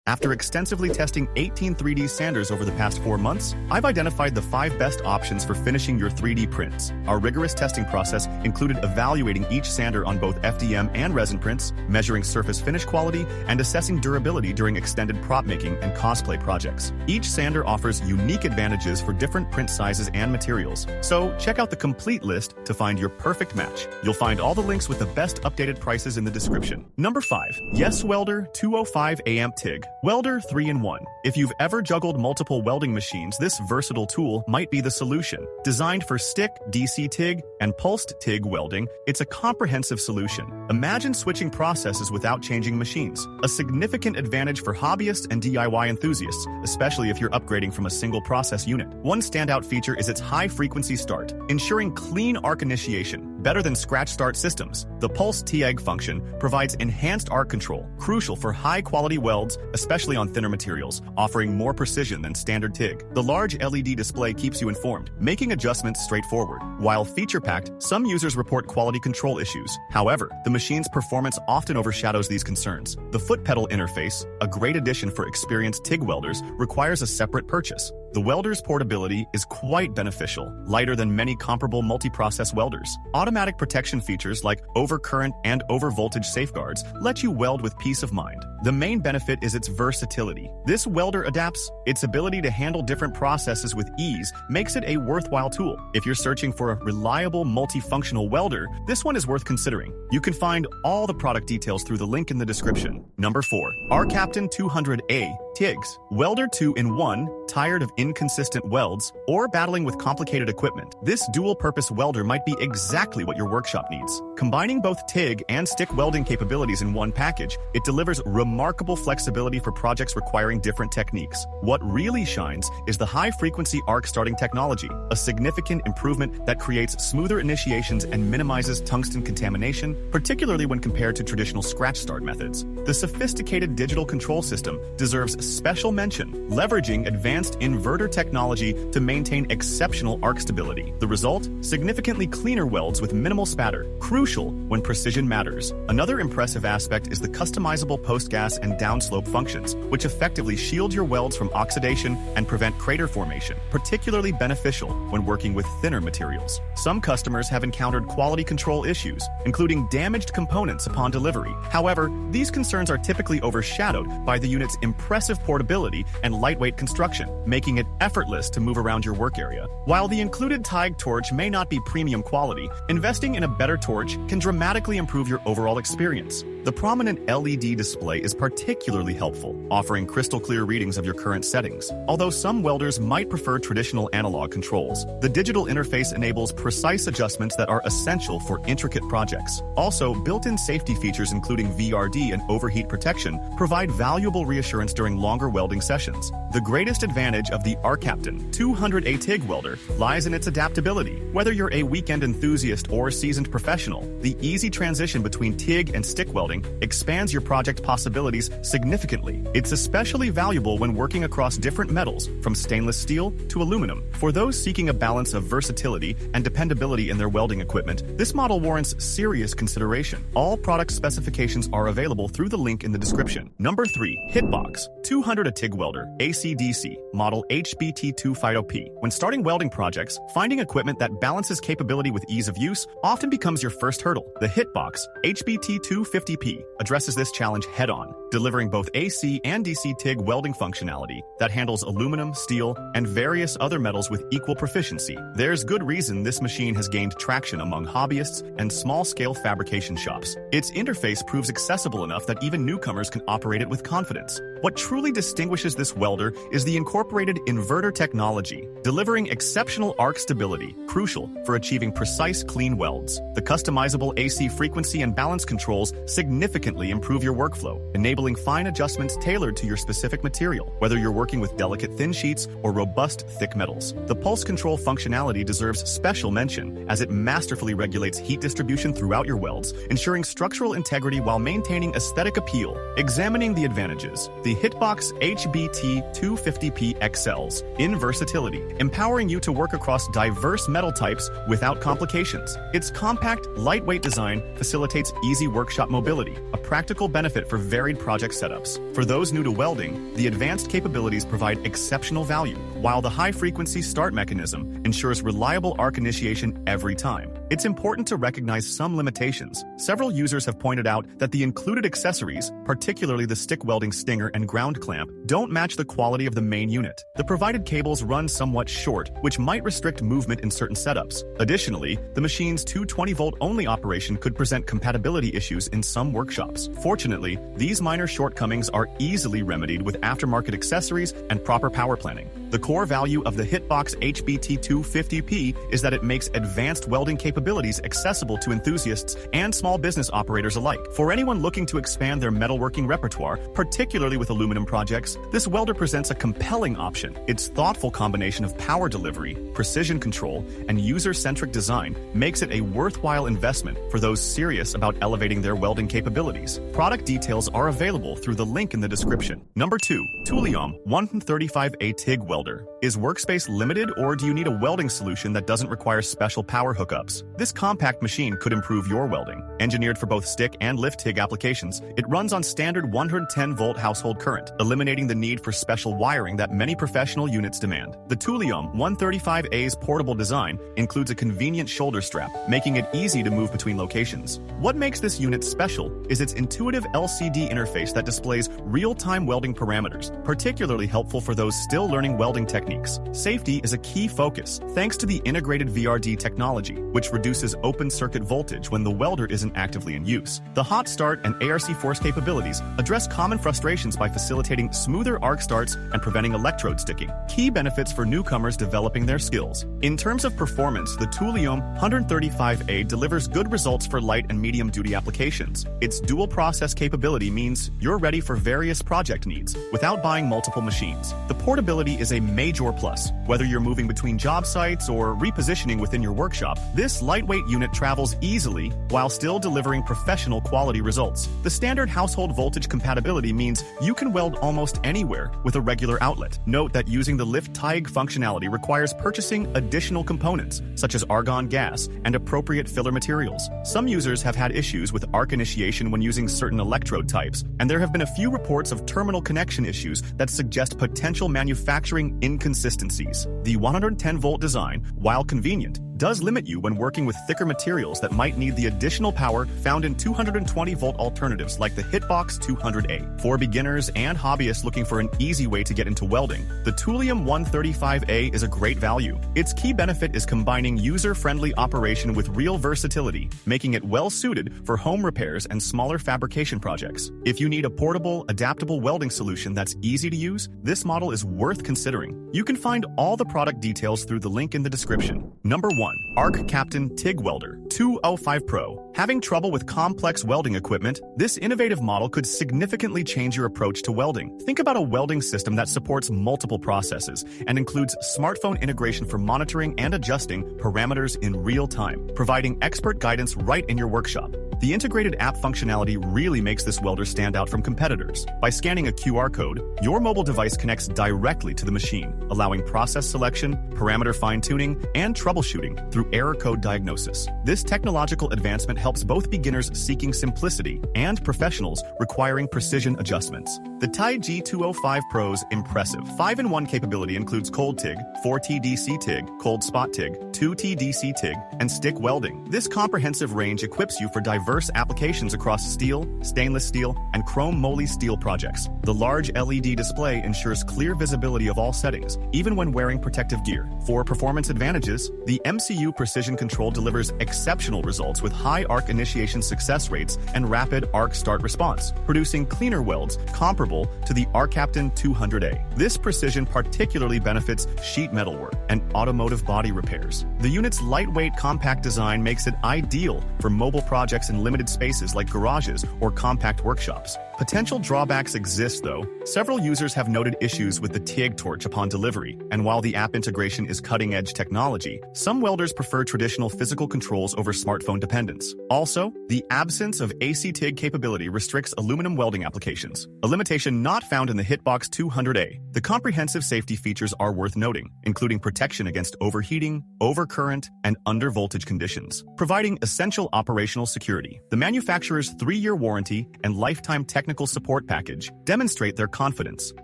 After extensively testing 18 3D sanders over the past 4 months, I've identified the 5 best options for finishing your 3D prints. Our rigorous testing process included evaluating each sander on both FDM and resin prints, measuring surface finish quality, and assessing durability during extended Propmaking and Cosplay projects. Each sander offers unique advantages for different print sizes and materials, so check out the complete list to find your perfect match. You'll find all the links with the best updated prices in the description. Number 5. YESWELDER 205 amp TIG Welder 3-in-1. If you've ever juggled multiple welding machines, this versatile tool might be the solution. Designed for stick, DC TIG, and pulsed TIG welding, it's a comprehensive solution. Imagine switching processes without changing machines. A significant advantage for hobbyists and DIY enthusiasts, especially if you're upgrading from a single process unit. One standout feature is its high-frequency start, ensuring clean arc initiation, better than scratch start systems. The pulse TIG function provides enhanced arc control, crucial for high-quality welds, especially on thinner materials, offering more precision than standard TIG. The large LED display keeps you informed, making adjustments straightforward. While feature-packed, some users report quality control issues. However, the machine's performance often overshadows these concerns. The foot pedal interface, a great addition for experienced TIG welders, requires a separate purchase. The welder's portability is quite beneficial, lighter than many comparable multi-process welders. Automatic protection features like overcurrent and overvoltage safeguards let you weld with peace of mind. The main benefit is its versatility. This welder adapts. Its ability to handle different processes with ease makes it a worthwhile tool. If you're searching for a reliable multifunctional welder, this one is worth considering. You can find all the product details through the link in the description. Number 4. ARCCAPTAIN 200A TIGs Welder 2-in-1. Tired of inconsistent welds or battling with complicated equipment? This dual-purpose welder might be exactly what your workshop needs. Combining both TIG and stick welding capabilities in one package, it delivers remarkable flexibility for projects requiring different techniques. What really shines is the high-frequency arc starting technology, a significant improvement that creates smoother initiations and minimizes tungsten contamination, particularly when compared to traditional scratch start methods. The sophisticated digital control system deserves special mention, leveraging advanced inverter technology to maintain exceptional arc stability. The result? Significantly cleaner welds with minimal spatter, crucial when precision matters. Another impressive aspect is the customizable post-gas and downslope functions, which effectively shield your welds from oxidation and prevent crater formation, particularly beneficial when working with thinner materials. Some customers have encountered quality control issues, including damaged components upon delivery. However, these concerns are typically overshadowed by the unit's impressive portability and lightweight construction, making it effortless to move around your work area. While the included TIG torch may not be premium quality, investing in a better torch can dramatically improve your overall experience. The prominent LED display is particularly helpful, offering crystal clear readings of your current settings. Although some welders might prefer traditional analog controls, the digital interface enables precise adjustments that are essential for intricate projects. Also, built-in safety features including VRD and overheat protection provide valuable reassurance during longer welding sessions. The greatest advantage of the ARCCAPTAIN 200A TIG Welder lies in its adaptability. Whether you're a weekend enthusiast or seasoned professional, the easy transition between TIG and stick welding expands your project possibilities significantly. It's especially valuable when working across different metals, from stainless steel to aluminum. For those seeking a balance of versatility and dependability in their welding equipment, this model warrants serious consideration. All product specifications are available through the link in the description. Number 3. HITBOX 200A TIG Welder AC/DC Model HBT250P. When starting welding projects, finding equipment that balances capability with ease of use often becomes your first hurdle. The HITBOX HBT250P addresses this challenge head-on, delivering both AC and DC TIG welding functionality that handles aluminum, steel, and various other metals with equal proficiency. There's good reason this machine has gained traction among hobbyists and small-scale fabrication shops. Its interface proves accessible enough that even newcomers can operate it with confidence. What truly distinguishes this welder is the incorporated inverter technology, delivering exceptional arc stability, crucial for achieving precise, clean welds. The customizable AC frequency and balance controls significantly improve your workflow, enabling fine adjustments tailored to your specific material, whether you're working with delicate thin sheets or robust thick metals. The pulse control functionality deserves special mention, as it masterfully regulates heat distribution throughout your welds, ensuring structural integrity while maintaining aesthetic appeal. Examining the advantages, the the HITBOX HBT250P excels in versatility, empowering you to work across diverse metal types without complications. Its compact, lightweight design facilitates easy workshop mobility, a practical benefit for varied project setups. For those new to welding, the advanced capabilities provide exceptional value, while the high-frequency start mechanism ensures reliable arc initiation every time. It's important to recognize some limitations. Several users have pointed out that the included accessories, particularly the stick welding stinger and ground clamp, don't match the quality of the main unit. The provided cables run somewhat short, which might restrict movement in certain setups. Additionally, the machine's 220-volt only operation could present compatibility issues in some workshops. Fortunately, these minor shortcomings are easily remedied with aftermarket accessories and proper power planning. The core value of the HITBOX HBT250P is that it makes advanced welding capabilities accessible to enthusiasts and small business operators alike. For anyone looking to expand their metalworking repertoire, particularly with aluminum projects, this welder presents a compelling option. Its thoughtful combination of power delivery, precision control, and user-centric design makes it a worthwhile investment for those serious about elevating their welding capabilities. Product details are available through the link in the description. Number 2. TOOLIOM 135A TIG Welder. Is workspace limited, or do you need a welding solution that doesn't require special power hookups? This compact machine could improve your welding. Engineered for both stick and lift TIG applications, it runs on standard 110-volt household current, eliminating the need for special wiring that many professional units demand. The TOOLIOM 135A's portable design includes a convenient shoulder strap, making it easy to move between locations. What makes this unit special is its intuitive LCD interface that displays real-time welding parameters, particularly helpful for those still learning welding techniques. Safety is a key focus, thanks to the integrated VRD technology, which reduces open circuit voltage when the welder isn't actively in use. The hot start and ARC force capabilities address common frustrations by facilitating smoother arc starts and preventing electrode sticking, key benefits for newcomers developing their skills. In terms of performance, the TOOLIOM 135A delivers good results for light and medium-duty applications. Its dual process capability means you're ready for various project needs without buying multiple machines. The portability is a major plus. Whether you're moving between job sites or repositioning within your workshop, this lightweight unit travels easily while still delivering professional quality results. The standard household voltage compatibility means you can weld almost anywhere with a regular outlet. Note that using the lift TIG functionality requires purchasing additional components, such as argon gas and appropriate filler materials. Some users have had issues with arc initiation when using certain electrode types, and there have been a few reports of terminal connection issues that suggest potential manufacturing inconsistencies. The 110-volt design, while convenient, does limit you when working with thicker materials that might need the additional power found in 220-volt alternatives like the HITBOX 200A. For beginners and hobbyists looking for an easy way to get into welding, the TOOLIOM 135A is a great value. Its key benefit is combining user-friendly operation with real versatility, making it well-suited for home repairs and smaller fabrication projects. If you need a portable, adaptable welding solution that's easy to use, this model is worth considering. You can find all the product details through the link in the description. Number 1. ARCCAPTAIN TIG Welder 205 Pro. Having trouble with complex welding equipment? This innovative model could significantly change your approach to welding. Think about a welding system that supports multiple processes and includes smartphone integration for monitoring and adjusting parameters in real time, providing expert guidance right in your workshop. The integrated app functionality really makes this welder stand out from competitors. By scanning a QR code, your mobile device connects directly to the machine, allowing process selection, parameter fine-tuning, and troubleshooting through error code diagnosis. This technological advancement helps both beginners seeking simplicity and professionals requiring precision adjustments. The TIG G205 Pro's impressive 5-in-1 capability includes cold TIG, 4T-DC TIG, cold spot TIG, 2T-DC TIG, and stick welding. This comprehensive range equips you for diverse applications across steel, stainless steel, and chrome moly steel projects. The large LED display ensures clear visibility of all settings, even when wearing protective gear. For performance advantages, the MCU Precision Control delivers exceptional results with high arc initiation success rates and rapid arc start response, producing cleaner welds comparable to the ARCCAPTAIN 200A. This precision particularly benefits sheet metal work and automotive body repairs. The unit's lightweight, compact design makes it ideal for mobile projects in limited spaces like garages or compact workshops. Potential drawbacks exist, though. Several users have noted issues with the TIG torch upon delivery, and while the app integration is cutting-edge technology, some welders prefer traditional physical controls over smartphone dependence. Also, the absence of AC TIG capability restricts aluminum welding applications, a limitation not found in the HITBOX 200A. The comprehensive safety features are worth noting, including protection against overheating, overcurrent, and undervoltage conditions, providing essential operational security. The manufacturer's 3-year warranty and lifetime technical support package demonstrate their confidence.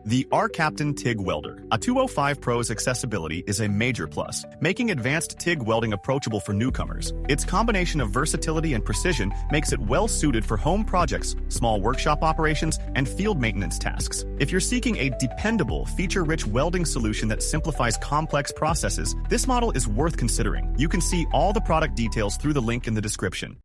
The ARCCAPTAIN TIG Welder, a 205 Pro's accessibility is a major plus, making advanced TIG welding approachable for newcomers. Its combination of versatility and precision makes it well-suited for home projects, small workshop operations, and field maintenance tasks. If you're seeking a dependable, feature-rich welding solution that simplifies complex processes, this model is worth considering. You can see all the product details through the link in the description.